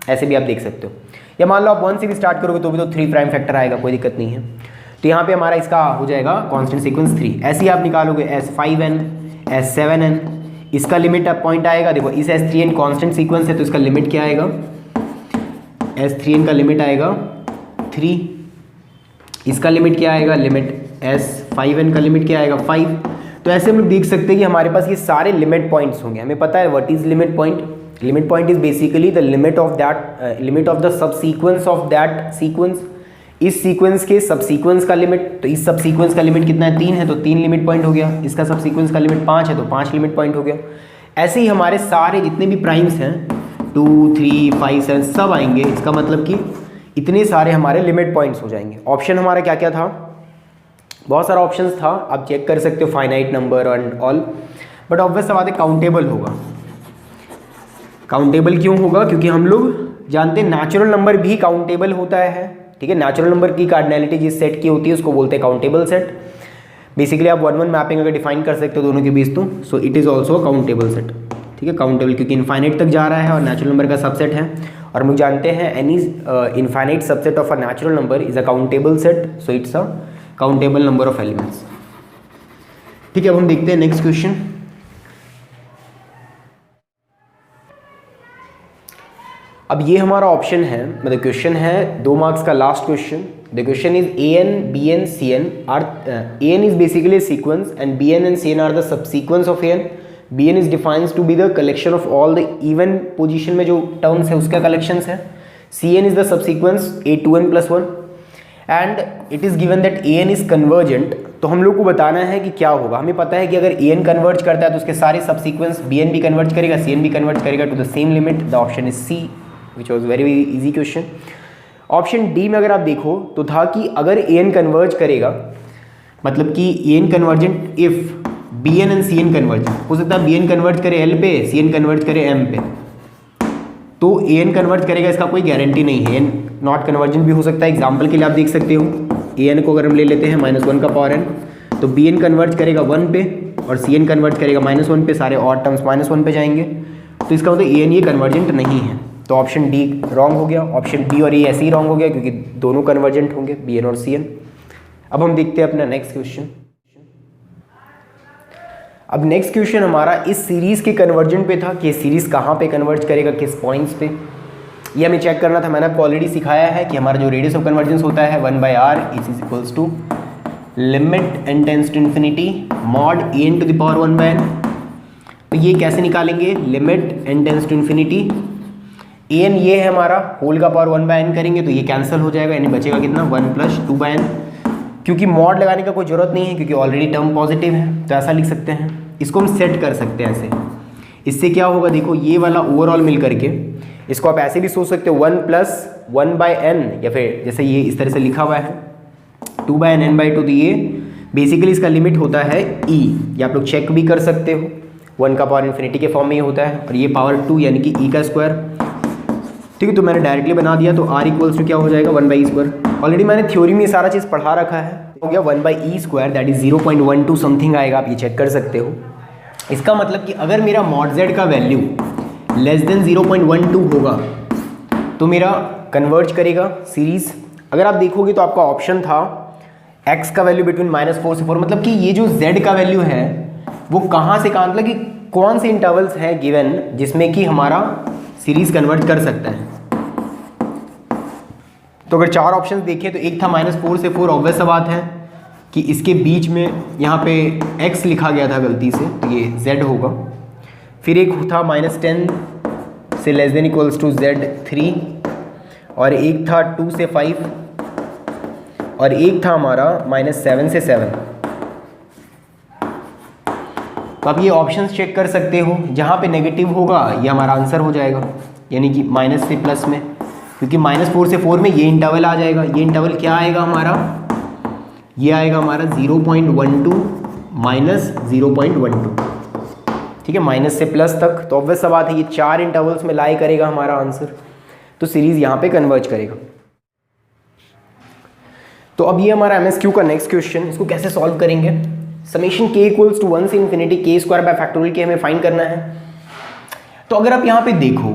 ऐसे भी आप देख सकते हो, या मान लो आप 1 से भी स्टार्ट करोगे तो भी तो 3 प्राइम फैक्टर आएगा, कोई दिक्कत नहीं है। तो यहाँ पे हमारा इसका हो जाएगा कांस्टेंट सीक्वेंस 3। ऐसे ही आप निकालोगे S5n, S7n, इसका लिमिट अब पॉइंट आएगा, देखो इस S3n कांस्टेंट सीक्वेंस है तो इसका लिमिट क्या आएगा, S3n का लिमिट आएगा 3, इसका लिमिट क्या आएगा, लिमिट S5n का लिमिट क्या आएगा 5। तो ऐसे हम लोग देख सकते हैं कि हमारे पास ये सारे लिमिट पॉइंट्स होंगे। हमें पता है what is limit point, limit point is basically the limit of that, limit of the sub sequence of that sequence, इस सीक्वेंस के सब सीक्वेंस का लिमिट। तो इस सब सीक्वेंस का लिमिट कितना है 3 है तो 3 लिमिट पॉइंट हो गया, इसका सब सीक्वेंस का लिमिट 5 है तो 5 लिमिट पॉइंट हो गया। ऐसे ही हमारे सारे जितने भी प्राइम्स हैं 2, 3, 5, 7 सब आएंगे, इसका मतलब कि इतने सारे हमारे लिमिट पॉइंट्स हो जाएंगे। ऑप्शन हमारा क्या क्या था, बहुत सारा ऑप्शंस था, आप चेक कर सकते हो, finite number and all, but obvious सा बात है काउंटेबल होगा। काउंटेबल क्यों होगा, क्योंकि हम लोग जानते हैं नेचुरल नंबर भी काउंटेबल होता है, ठीक है। नेचुरल नंबर की कार्डिनैलिटी जिस सेट की होती है उसको बोलते हैं काउंटेबल सेट। बेसिकली आप 1 1 मैपिंग अगर डिफाइन कर सकते हो दोनों के बीच, तो so it is also countable set, ठीक है। काउंटेबल क्योंकि इनफाइनाइट तक जा रहा है और नेचुरल नंबर का सबसेट है, और हम लोग जानते हैं any infinite subset of a natural number is a countable set, so it's a countable number of elements, ठीक है। अब हम देखते हैं नेक्स्ट क्वेश्चन। अब ये हमारा ऑप्शन है, मतलब क्वेश्चन है 2 मार्क्स का last question. The question is an bn cn are an is basically a sequence and bn and cn are the subsequence of an. bn is defines to be the collection of all the even position में जो टर्म्स है उसका कलेक्शंस है। cn is the subsequence a2n plus 1 and it is given that an is convergent। तो हम लोग को बताना है कि क्या होगा। हमें पता है कि अगर an कन्वर्ज करता है तो उसके सारे सबसीक्वेंस bn भी कन्वर्ज करेगा, cn भी कन्वर्ज करेगा to the same limit. The option is C, which was very easy question. Option D में अगर आप देखो तो था कि अगर an कन्वर्ज करेगा, मतलब कि an convergent if bn and cn converge, हो सकता है bn कन्वर्ज करे l पे, cn कन्वर्ज करे m पे, तो an कन्वर्ज करेगा इसका कोई गारंटी नहीं है। n नॉट कन्वर्जेंट भी हो सकता है। एग्जाम्पल के लिए आप देख सकते हो an को अगर हम ले लेते हैं -1 का पावर n, तो bn कन्वर्ज करेगा 1 पे और cn कन्वर्ज करेगा -1 पे, सारे और टर्म्स -1 पे जाएंगे, तो इसका मतलब an ये कन्वर्जेंट नहीं है। तो ऑप्शन डी रॉन्ग हो गया। ऑप्शन बी और ए ऐसे ही रॉन्ग हो गया क्योंकि दोनों कन्वर्जेंट होंगे, bn और cn। अब हम देखते हैं अपना नेक्स्ट क्वेश्चन। अब नेक्स्ट क्वेश्चन हमारा इस सीरीज के कन्वर्जेंट पे था कि ये सीरीज कहाँ पे कन्वर्ज करेगा, किस पॉइंट्स पे, ये हमें चेक करना था। मैंने आपको ऑलरेडी सिखाया है कि हमारा जो रेडियस ऑफ कन्वर्जेंस होता है 1/r is equals to limit n tends to infinity mod an to the power 1/n। तो ये कैसे निकालेंगे, limit n tends to infinity an ये है हमारा, होल का पावर 1/n करेंगे तो ये कैंसिल हो जाएगा, यानी बचेगा कितना 1 + 2/n। क्योंकि मॉड लगाने का कोई ज़रूरत नहीं है क्योंकि ऑलरेडी टर्म पॉजिटिव है, तो ऐसा लिख सकते हैं। इसको हम सेट कर सकते हैं ऐसे। इससे क्या होगा, देखो ये वाला ओवरऑल मिल करके, इसको आप ऐसे भी सोच सकते हो 1 + 1/n, या फिर जैसे ये इस तरह से लिखा हुआ है 2/n n/2, तो ये बेसिकली इसका लिमिट होता है e। ये आप लोग चेक भी कर सकते हो, 1 का पावर इन्फिनिटी के फॉर्म में ये होता है, और ये पावर 2 यानी कि e का स्क्वायर, ठीक है। तो मैंने डायरेक्टली बना दिया, तो r = क्या हो जाएगा 1/e²। ऑलरेडी मैंने थ्योरी में सारा चीज़ पढ़ा रखा है, हो गया 1/e² दैट इज 0.12 समथिंग आएगा, आप ये चेक कर सकते हो। इसका मतलब कि अगर मेरा मॉड z का वैल्यू लेस देन 0.12 होगा तो मेरा कन्वर्ज करेगा सीरीज। अगर आप देखोगे तो आपका ऑप्शन था x का वैल्यू बिटवीन -4 से 4, मतलब कि ये जो z का वैल्यू है वो कहाँ से कहाँ, मतलब कि कौन से इंटरवल्स हैं गिवन जिसमें कि हमारा सीरीज कन्वर्ट कर सकता है। तो अगर 4 ऑप्शंस देखें तो एक था -4 से 4, ऑब्वियस सा बात है कि इसके बीच में यहाँ पे x लिखा गया था गलती से, तो ये z होगा। फिर एक था -10 से less than equals to z3, और एक था 2 से 5, और एक था हमारा -7 से 7। तो आप ये ऑप्शंस चेक कर सकते हो, जहाँ पे नेगेटिव होगा ये हमारा आंसर हो जाएगा, यानी कि माइनस से प्लस में, क्योंकि -4 से 4 में ये इंटरवल आ जाएगा। ये इंटरवल क्या आएगा हमारा, ये आएगा हमारा 0.12 - 0.12, ठीक है, माइनस से प्लस तक। तो ऑब्वियस सा बात है ये 4 इंटरवल्स में लाई करेगा हमारा आंसर, तो सीरीज यहाँ पे कन्वर्ज करेगा। तो अब ये हमारा MSQ का नेक्स्ट क्वेश्चन, इसको कैसे सॉल्व करेंगे। समेशन k = 1 से इन्फिनिटी k² के हमें फाइंड करना है। तो अगर आप यहाँ पे देखो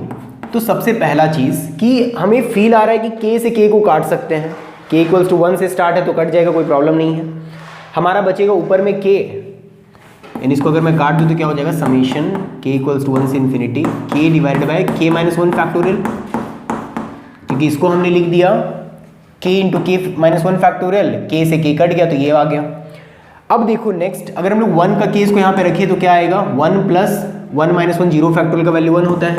तो सबसे पहला चीज़ कि हमें फील आ रहा है कि k से k को काट सकते हैं। k = 1 से स्टार्ट है तो कट जाएगा, कोई प्रॉब्लम नहीं है। हमारा बचेगा ऊपर में k, यानी इसको अगर मैं काट दूँ तो क्या हो जाएगा, समेशन k = 1 से इन्फिनिटी k / k - 1 फैक्टोरियल, क्योंकि इसको हमने लिख दिया k × k - 1 फैक्टोरियल, k से k कट गया तो ये आ गया। अब देखो नेक्स्ट, अगर हम लोग 1 का केस को यहाँ पे रखिए तो क्या आएगा, 1 + 1 - 1 0 फैक्टोरियल का वैल्यू 1 होता है,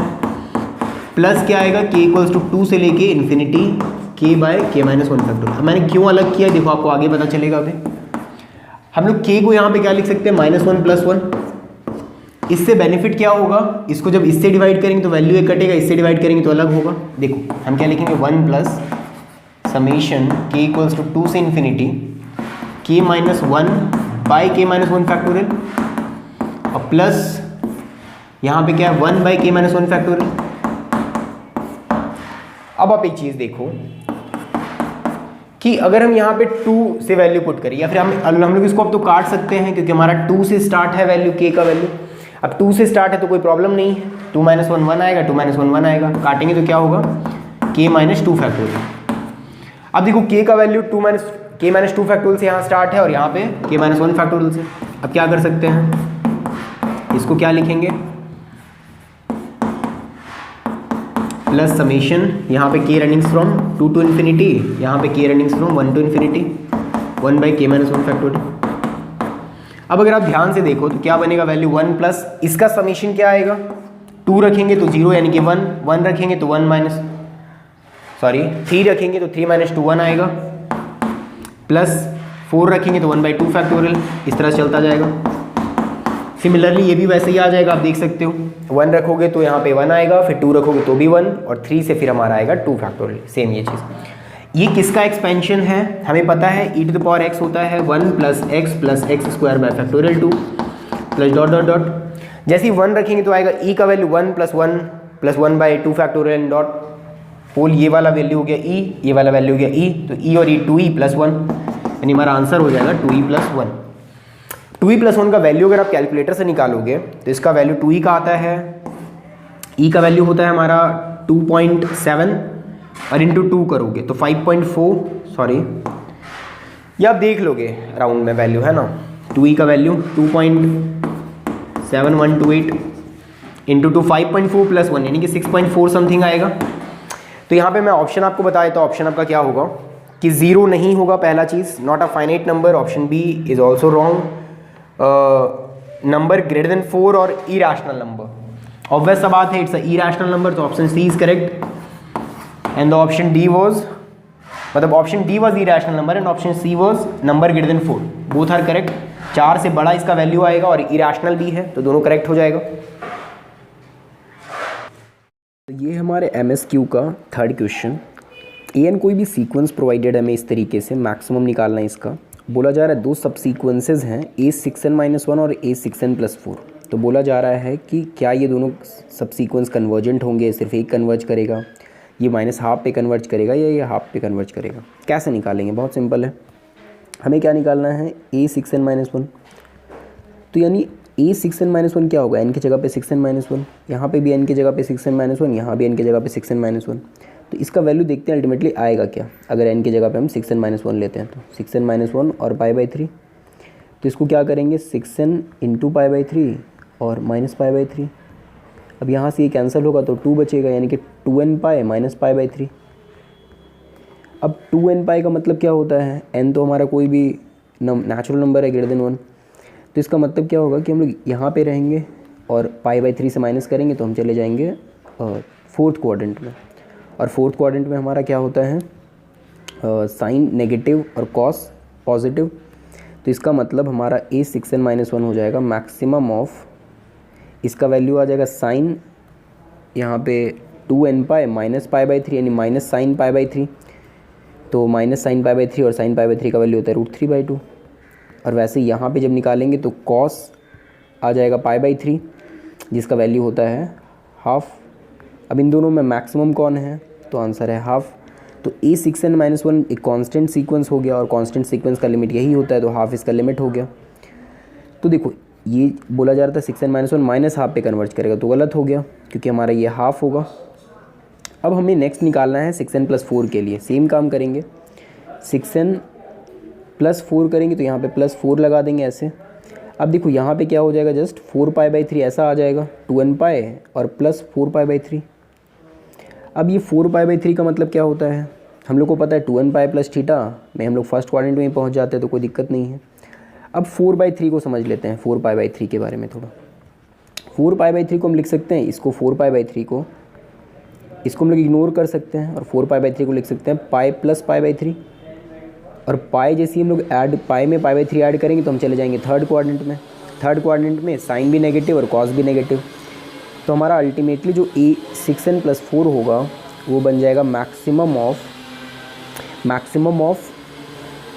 प्लस क्या आएगा k = 2 से लेके इन्फिनिटी k / k - 1 फैक्टोरियल। मैंने क्यों अलग किया देखो, आपको आगे पता चलेगा। अभी हम लोग k को यहाँ पे क्या लिख सकते हैं, -1 + 1। इससे बेनिफिट क्या होगा, इसको जब इससे डिवाइड करेंगे तो वैल्यू एक कटेगा, इससे डिवाइड करेंगे तो अलग होगा। देखो हम क्या लिखेंगे, 1 + समेशन k = 2 से इन्फिनिटी k - 1 / k - 1 फैक्टोरियल, और प्लस यहाँ पे क्या है 1 / k - 1 फैक्टोरियल। अब आप एक चीज़ देखो, कि अगर हम यहाँ पे 2 से वैल्यू पुट करें या फिर हम लोग इसको अब तो काट सकते हैं क्योंकि हमारा 2 से स्टार्ट है वैल्यू k का वैल्यू। अब 2 से स्टार्ट है तो कोई प्रॉब्लम नहीं है, 2 - 1 1 आएगा, 2 - 1 1 आएगा, काटेंगे तो क्या होगा k - 2 फैक्टोरियल। अब देखो k का वैल्यू k - 2 फैक्टोरियल से यहाँ स्टार्ट है और यहाँ पे k - 1 फैक्टोरियल से। अब क्या कर सकते हैं, इसको क्या लिखेंगे, प्लस समेशन, यहाँ पे k running from 2 to infinity, यहाँ पे k running from 1 to infinity 1/k - 1 factorial. अब अगर आप ध्यान से देखो तो क्या बनेगा, वैल्यू 1 प्लस इसका समेशन क्या आएगा, 2 रखेंगे तो 0 यानी कि 1, 1 रखेंगे तो 3 रखेंगे तो 3 - 2 1 आएगा, प्लस 4 रखेंगे तो 1/2 फैक्टोरियल, इस तरह से चलता जाएगा। सिमिलरली ये भी वैसे ही आ जाएगा, आप देख सकते हो 1 रखोगे तो यहाँ पे 1 आएगा, फिर 2 रखोगे तो भी 1, और 3 से फिर हमारा आएगा 2 फैक्टोरियल, सेम ये चीज़। ये किसका एक्सपेंशन है, हमें पता है e⁻x होता है 1 + x + x² bye factorial 2 plus dot dot dot. जैसे ही 1 रखेंगे तो आएगा e का वैल्यू 1 + 1 + 1/2 फैक्टोरियल डॉट होल, ये वाला वैल्यू हो गया e, ये वाला वैल्यू हो गया e, तो e और e 2e + 1, यानी हमारा आंसर हो जाएगा 2e + 1। 2e + 1 का वैल्यू अगर आप कैलकुलेटर से निकालोगे तो इसका वैल्यू 2e का आता है, e का वैल्यू होता है हमारा 2.7 और इंटू 2 करोगे तो 5.4, ये आप देख लोगे राउंड में वैल्यू है ना, 2e का वैल्यू 2.7128 इंटू 2 5.4 + 1 यानी कि 6.4 समथिंग आएगा। तो यहाँ पे मैं ऑप्शन आपको बताया तो ऑप्शन आपका क्या होगा कि 0 नहीं होगा, पहला चीज़, not a finite number, option B is also wrong, number greater than 4 और इरेशनल नंबर, ऑब्वियस सा बात है, इट्स अ इरेशनल नंबर, तो option C is correct and the option D was, मतलब option D was irrational number and option C was number greater than 4, both are correct. 4 से बड़ा इसका वैल्यू आएगा और इरेशनल भी है, तो दोनों करेक्ट हो जाएगा। तो ये हमारे MSQ का थर्ड क्वेश्चन। एन कोई भी सीक्वेंस प्रोवाइडेड हमें इस तरीके से मैक्सिमम निकालना है इसका। बोला जा रहा है 2 सब सीक्वेंसेज हैं A6n-1 और A6n+4। तो बोला जा रहा है कि क्या ये दोनों सब सीक्वेंस कन्वर्जेंट होंगे, सिर्फ एक कन्वर्ज करेगा, ये -½ पे कन्वर्ज करेगा या ये ½ पे कन्वर्ज करेगा। कैसे निकालेंगे, बहुत सिंपल है, हमें क्या निकालना है A6n-1, तो यानी A6n-1 क्या होगा, n की जगह पे 6n-1, यहाँ पे भी n की जगह पे 6n-1, यहाँ भी n की जगह पे 6n-1, तो इसका वैल्यू देखते हैं अल्टीमेटली आएगा क्या। अगर n की जगह पे हम 6n-1 लेते हैं तो 6n-1 और π/3, तो इसको क्या करेंगे 6n × π/3 और -π/3। अब यहाँ से ये कैंसिल होगा तो 2 बचेगा, यानी कि 2n π - π/3। अब 2n π का मतलब क्या होता है, n तो हमारा कोई भी नेचुरल नंबर है ग्रेटर देन 1, तो इसका मतलब क्या होगा कि हम लोग यहाँ पे रहेंगे और π/3 से माइनस करेंगे तो हम चले जाएंगे 4th क्वाड्रेंट में, और 4th क्वाड्रेंट में हमारा क्या होता है साइन नेगेटिव और कॉस पॉजिटिव। तो इसका मतलब हमारा A6n-1 हो जाएगा मैक्सिमम ऑफ, इसका वैल्यू आ जाएगा साइन यहाँ पे 2n π - π/3 यानी माइनस साइन π/3, तो माइनस साइन π/3 और साइन π/3 का वैल्यू होता है √3/2। और वैसे यहाँ पे जब निकालेंगे तो कॉस आ जाएगा π/3 जिसका वैल्यू होता है ½ अब इन दोनों में मैक्सिमम कौन है, तो आंसर है ½ तो A6n-1 एक कांस्टेंट सीक्वेंस हो गया और कांस्टेंट सीक्वेंस का लिमिट यही होता है, तो ½ इसका लिमिट हो गया। तो देखो ये बोला जा रहा था 6n-1 -½ पे कन्वर्ट करेगा, तो गलत हो गया क्योंकि हमारा ये ½ होगा। अब हमें नेक्स्ट निकालना है 6n+4 के लिए, सेम काम करेंगे, 6n+4 करेंगे तो यहाँ पे +4 लगा देंगे ऐसे। अब देखो यहाँ पे क्या हो जाएगा, जस्ट 4π/3 ऐसा आ जाएगा, 2n π और +4π/3। अब ये 4π/3 का मतलब क्या होता है, हम लोग को पता है 2n π + θ में हम लोग फर्स्ट क्वाड्रेंट में ही पहुँच जाते हैं, तो कोई दिक्कत नहीं है। अब 4/3 को समझ लेते हैं, 4π/3 के बारे में थोड़ा। 4π/3 को हम लिख सकते हैं, इसको 4π/3 को इसको हम लोग इग्नोर कर सकते हैं और 4π/3 को लिख सकते हैं π + π/3। और पाई जैसे हम लोग ऐड पाई में π/3 ऐड करेंगे तो हम चले जाएंगे थर्ड क्वाड्रेंट में। थर्ड क्वाड्रेंट में साइन भी नेगेटिव और कॉस भी नेगेटिव, तो हमारा अल्टीमेटली जो A6n+4 होगा वो बन जाएगा मैक्सिमम ऑफ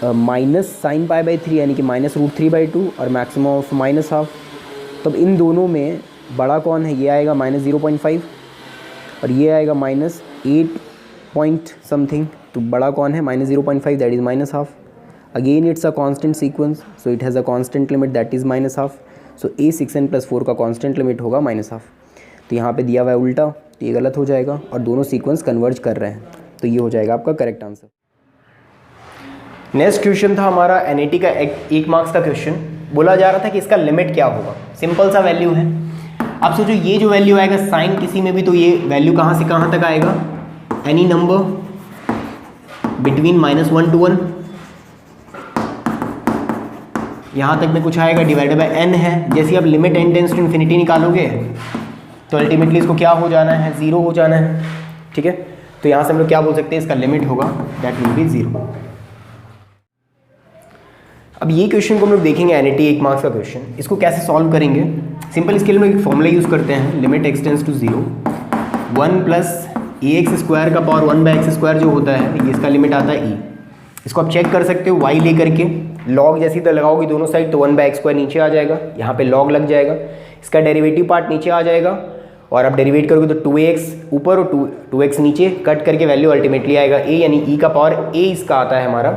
माइनस साइन π/3 यानी कि -√3/2 और मैक्सिमम ऑफ -½ तो अब इन दोनों में बड़ा कौन है, ये आएगा -0.5 और ये आएगा -8 पॉइंट समथिंग, तो बड़ा कौन है -0.5 that is -½ again it's a constant sequence so it has a constant limit that is -½ so a 6n+4 का कांस्टेंट लिमिट होगा -½ तो यहाँ पे दिया हुआ है उल्टा, तो ये गलत हो जाएगा और दोनों सीक्वेंस कन्वर्ज कर रहे हैं, तो ये हो जाएगा आपका करेक्ट आंसर। नेक्स्ट क्वेश्चन था हमारा NAT का 1 मार्क्स का क्वेश्चन। बोला जा रहा था कि इसका लिमिट क्या होगा। सिंपल सा वैल्यू है, आप सोचो ये जो वैल्यू आएगा साइन किसी में भी, तो ये वैल्यू कहाँ से कहाँ तक आएगा, एनी नंबर बिटवीन -1 to 1 यहाँ तक में कुछ आएगा, डिवाइडेड बाय n है। जैसे आप limit n tends to infinity निकालोगे तो अल्टीमेटली इसको क्या हो जाना है, 0 हो जाना है, ठीक है। तो यहाँ से हम लोग क्या बोल सकते हैं, इसका लिमिट होगा दैट विल बी 0। अब ये क्वेश्चन को हम लोग देखेंगे NAT 1 मार्क्स का क्वेश्चन। इसको कैसे सॉल्व करेंगे, सिंपल इसके लिए हम लोग एक फॉर्मूला यूज़ करते हैं, limit x tends to 0 1 + ax² का पावर 1/x² जो होता है, ये इसका लिमिट आता है e। इसको आप चेक कर सकते हो y लेकर के, log जैसी तो लगाओगे दोनों साइड तो 1/x² नीचे आ जाएगा, यहाँ पे log लग जाएगा, इसका डेरिवेटिव पार्ट नीचे आ जाएगा और आप डेरिवेट करोगे तो 2x ऊपर और 2x नीचे, कट करके वैल्यू अल्टीमेटली आएगा a, यानी e का पावर a इसका आता है हमारा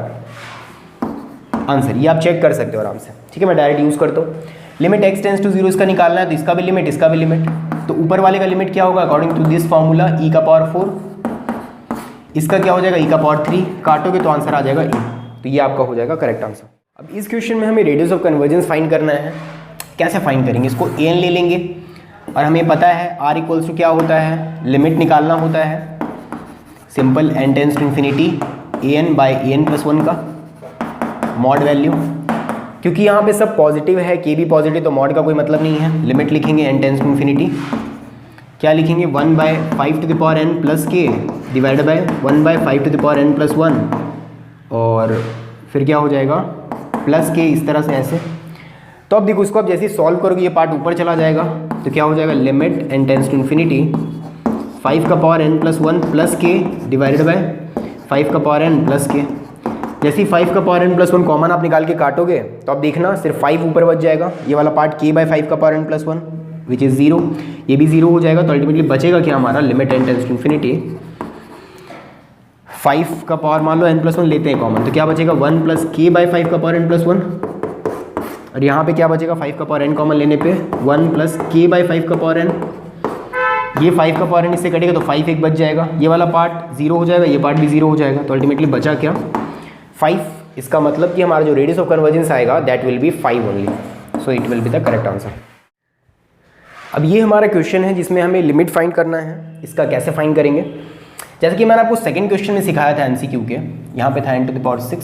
आंसर। ये आप चेक कर सकते हो आराम से, ठीक है। मैं डायरेक्ट यूज़ करता हूँ, लिमिट x टेंड्स टू 0 इसका निकालना है, तो इसका भी लिमिट इसका भी लिमिट, तो ऊपर वाले का लिमिट क्या होगा according to this formula e का पावर 4, इसका क्या हो जाएगा e का पावर 3, काटोगे तो आंसर आ जाएगा e, तो ये आपका हो जाएगा करेक्ट आंसर। अब इस क्वेश्चन में हमें रेडियस ऑफ कन्वर्जेंस फाइंड करना है। कैसे फाइंड करेंगे, इसको an ले लेंगे और हमें पता है r इक्वल्स टू क्या होता है, लिमिट निकालना होता है, simple n tends to infinity an/an+1 का मॉड वैल्यू, क्योंकि यहाँ पे सब पॉजिटिव है, k भी पॉजिटिव, तो मॉड का कोई मतलब नहीं है। लिमिट लिखेंगे n टेंड्स टू इन्फिनिटी, क्या लिखेंगे 1/5n + k divided bye 1/5n + 1 और फिर क्या हो जाएगा प्लस k, इस तरह से ऐसे। तो अब देखो इसको आप जैसे ही सॉल्व करोगे ये पार्ट ऊपर चला जाएगा, तो क्या हो जाएगा limit n tends to infinity 5 का पावर n + 1 + k डिवाइडेड बाय 5 का पावर n + k। जैसे ही 5 का पावर n + 1 कॉमन आप निकाल के काटोगे तो आप देखना सिर्फ 5 ऊपर बच जाएगा, ये वाला पार्ट k/5 का पावर n + 1 विच इज़ 0, ये भी 0 हो जाएगा। तो अल्टीमेटली बचेगा क्या हमारा, limit n tends to infinity 5 का पावर मान लो n + 1 लेते हैं कॉमन, तो क्या बचेगा 1 + k/5 का पावर n + 1, और यहाँ पे क्या बचेगा 5 का पावर n कॉमन लेने पे 1 + k/5 का पावर n, ये 5 का पावर n इससे कटेगा तो 5 एक बच जाएगा, ये वाला पार्ट 0 हो जाएगा, ये पार्ट भी 0 हो जाएगा, तो अल्टीमेटली बचा क्या 5। इसका मतलब कि हमारा जो रेडियस ऑफ कन्वर्जेंस आएगा that will be 5 only, so it will be the correct answer. अब ये हमारा क्वेश्चन है जिसमें हमें लिमिट फाइंड करना है। इसका कैसे फाइंड करेंगे, जैसे कि मैंने आपको सेकंड क्वेश्चन में सिखाया था MCQ के, यहाँ पे था n⁶,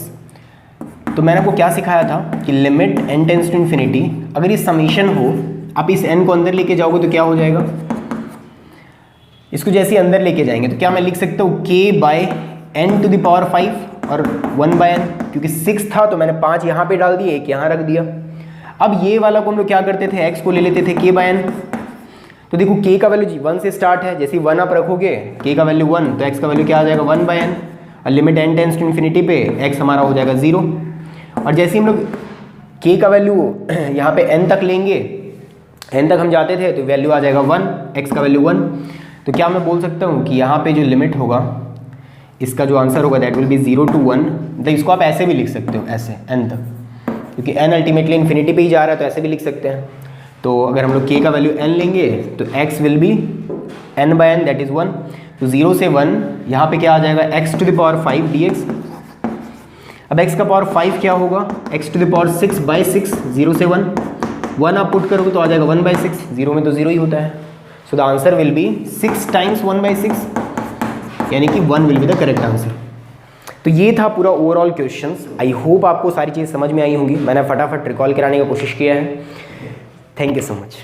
तो मैंने आपको क्या सिखाया था कि limit n tends to infinity, अगर ये समीशन हो, आप इस n को अंदर लेके जाओगे तो क्या हो जाएगा, इसको जैसे अंदर लेके जाएंगे तो क्या मैं लिख सकता हूँ k/n⁵ और 1/n, क्योंकि 6 था तो मैंने 5 यहाँ पे डाल दिए, 1 यहाँ रख दिया। अब ये वाला को हम लोग क्या करते थे, x को ले लेते थे k/n, तो देखो k का वैल्यू 1 से स्टार्ट है, जैसे 1 आप रखोगे k का वैल्यू 1 तो x का वैल्यू क्या आ जाएगा 1/n, और limit n tends to infinity पे x हमारा हो जाएगा 0, और जैसे हम लोग k का वैल्यू यहाँ पे n तक लेंगे, n तक हम जाते थे तो वैल्यू आ जाएगा 1, x का वैल्यू 1, तो क्या मैं बोल सकता हूँ कि यहाँ पे जो लिमिट होगा इसका जो आंसर होगा दैट विल बी 0 to 1। तो इसको आप ऐसे भी लिख सकते हो, ऐसे n तक, क्योंकि n अल्टीमेटली इन्फिनिटी पे ही जा रहा है तो ऐसे भी लिख सकते हैं। तो अगर हम लोग k का वैल्यू n लेंगे तो x will B n/n that is 1, तो 0 से 1 यहाँ पे क्या आ जाएगा x⁵ dx। अब x का पावर 5 क्या होगा, x⁶/6, 0 से 1 आप पुट करोगे तो आ जाएगा 1/6, 0 में तो 0 ही होता है, so the answer will B 6 × 1/6, यानी कि 1 will be the correct answer. तो ये था पूरा ओवरऑल क्वेश्चंस। आई होप आपको सारी चीज़ समझ में आई होंगी, मैंने फटाफट रिकॉल कराने की कोशिश किया है। Thank you so much.